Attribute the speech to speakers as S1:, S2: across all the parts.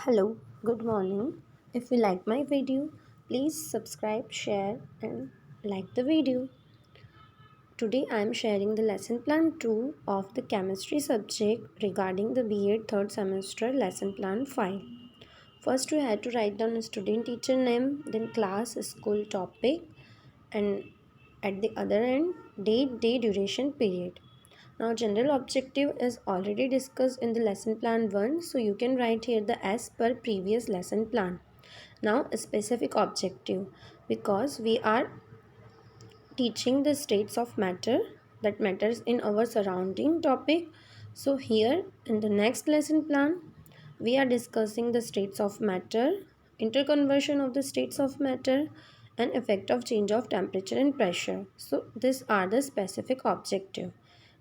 S1: Hello, good morning. If you like my video, please subscribe, share, and like the video. Today I am sharing the lesson plan 2 of the chemistry subject regarding the B.Ed third semester lesson plan 5. First, we had to write down a student teacher name, then class, school topic, and at the other end, date, day, duration, period. Now, general objective is already discussed in the lesson plan 1, so you can write here the as per previous lesson plan. Now, a specific objective, because we are teaching the states of matter that matters in our surrounding topic. So, here in the next lesson plan, we are discussing the states of matter, interconversion of the states of matter, and effect of change of temperature and pressure. So, these are the specific objective.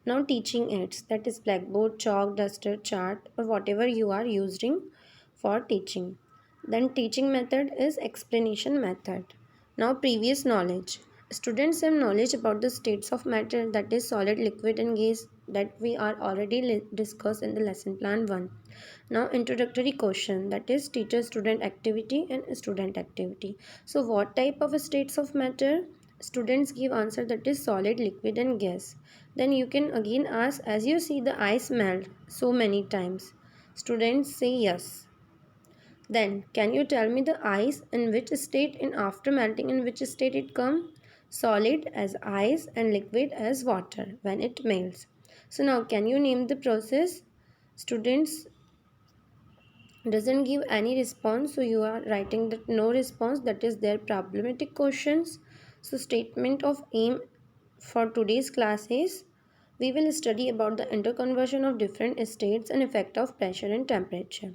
S1: Now, teaching aids, that is blackboard, chalk, duster, chart, or whatever you are using for teaching. Then teaching method is explanation method. Now previous knowledge. Students have knowledge about the states of matter, that is solid, liquid and gas, that we are already discussed in the lesson plan 1. Now introductory question, that is teacher student activity and student activity. So what type of states of matter? Students give answer, that is solid, liquid and gas. Then you can again ask, as you see the ice melt so many times. Students say yes. Then, can you tell me the ice in which state and after melting in which state it come? Solid as ice and liquid as water when it melts. So now, can you name the process? Students doesn't give any response, so you are writing that no response, that is their problematic questions. So statement of aim for today's class is, we will study about the interconversion of different states and effect of pressure and temperature.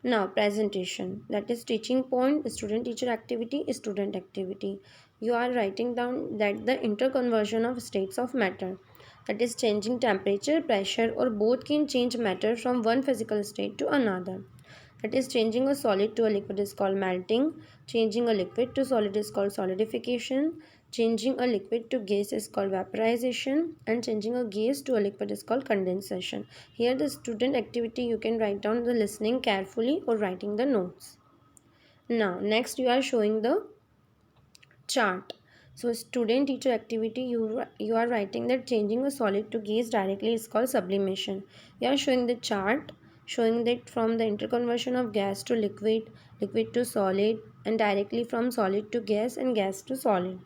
S1: Now presentation, that is teaching point, student teacher activity, student activity. You are writing down that the interconversion of states of matter, that is changing temperature, pressure or both can change matter from one physical state to another. That is changing a solid to a liquid is called melting, changing a liquid to solid is called solidification, changing a liquid to gas is called vaporization, and changing a gas to a liquid is called condensation. Here the student activity, you can write down the listening carefully or writing the notes. Now next you are showing the chart. So student teacher activity, you are writing that changing a solid to gas directly is called sublimation. You are showing the chart showing that from the interconversion of gas to liquid, liquid to solid, and directly from solid to gas and gas to solid.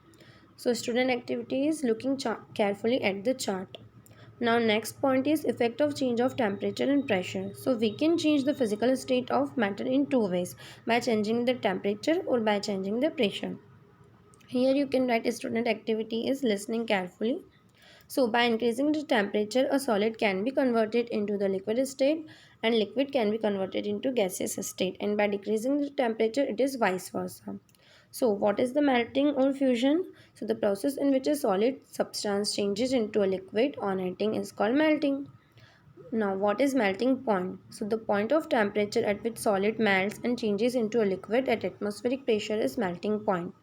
S1: So student activity is looking carefully at the chart. Now next point is effect of change of temperature and pressure. So we can change the physical state of matter in two ways, by changing the temperature or by changing the pressure. Here you can write student activity is listening carefully. So by increasing the temperature, a solid can be converted into the liquid state and liquid can be converted into gaseous state, and by decreasing the temperature it is vice versa. So what is the melting or fusion? So the process in which a solid substance changes into a liquid on heating is called melting. Now what is melting point? So the point of temperature at which solid melts and changes into a liquid at atmospheric pressure is melting point.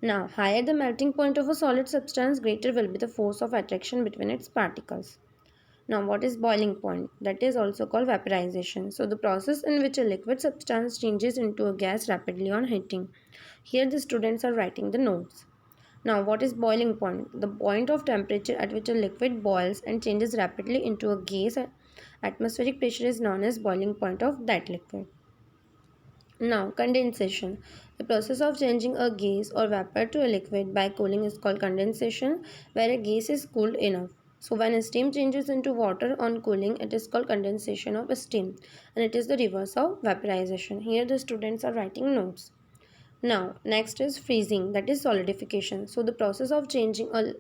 S1: Now, higher the melting point of a solid substance, greater will be the force of attraction between its particles. Now, what is boiling point? That is also called vaporization. So, the process in which a liquid substance changes into a gas rapidly on heating. Here, the students are writing the notes. Now, what is boiling point? The point of temperature at which a liquid boils and changes rapidly into a gas at atmospheric pressure is known as boiling point of that liquid. Now, condensation. The process of changing a gas or vapor to a liquid by cooling is called condensation, where a gas is cooled enough. So, when steam changes into water on cooling, it is called condensation of steam, and it is the reverse of vaporization. Here, the students are writing notes. Now, next is freezing, that is solidification. So, the process of changing a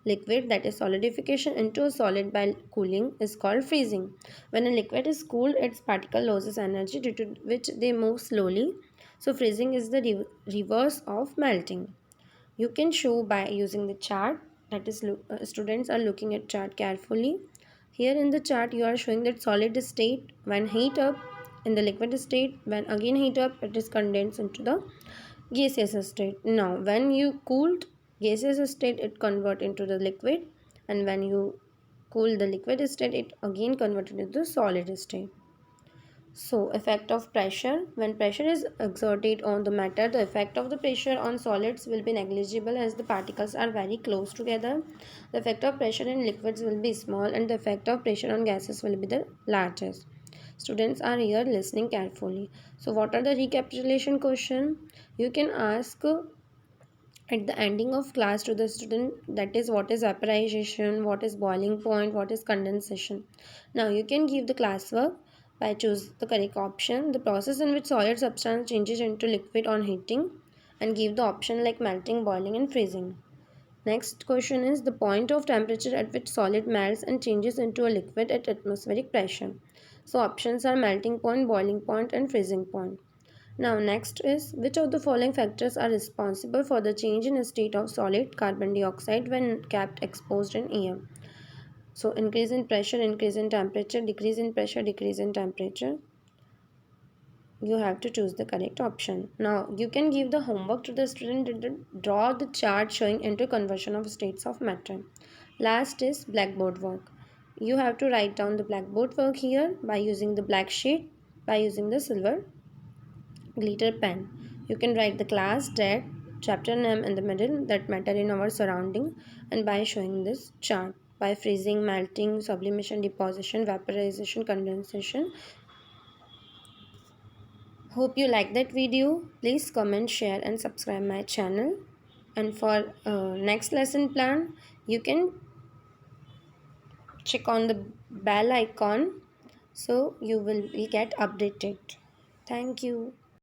S1: liquid, that is solidification, into a solid by cooling is called freezing. When a liquid is cooled, its particle loses energy due to which they move slowly. So, freezing is the reverse of melting. You can show by using the chart, that is students are looking at chart carefully. Here in the chart you are showing that solid state when heat up, in the liquid state when again heat up it is condensed into the gaseous state. Now when you cooled gaseous state it convert into the liquid, and when you cool the liquid state it again converted into the solid state. So, effect of pressure. When pressure is exerted on the matter, the effect of the pressure on solids will be negligible as the particles are very close together. The effect of pressure in liquids will be small and the effect of pressure on gases will be the largest. Students are here listening carefully. So, what are the recapitulation question? You can ask at the ending of class to the student, that is what is vaporization, what is boiling point, what is condensation. Now you can give the classwork by choose the correct option, the process in which solid substance changes into liquid on heating, and give the option like melting, boiling and freezing. Next question is the point of temperature at which solid melts and changes into a liquid at atmospheric pressure. So options are melting point, boiling point and freezing point. Now next is which of the following factors are responsible for the change in a state of solid carbon dioxide when kept exposed in air. So increase in pressure, increase in temperature, decrease in pressure, decrease in temperature. You have to choose the correct option. Now you can give the homework to the student to draw the chart showing interconversion of states of matter. Last is blackboard work. You have to write down the blackboard work here by using the black sheet, by using the silver glitter pen. You can write the class, date, chapter name in the middle that matter in our surrounding and by showing this chart by freezing, melting, sublimation, deposition, vaporization, condensation. Hope you like that video. Please comment, share and subscribe my channel. And for next lesson plan, you can check on the bell icon so you will get updated. Thank you.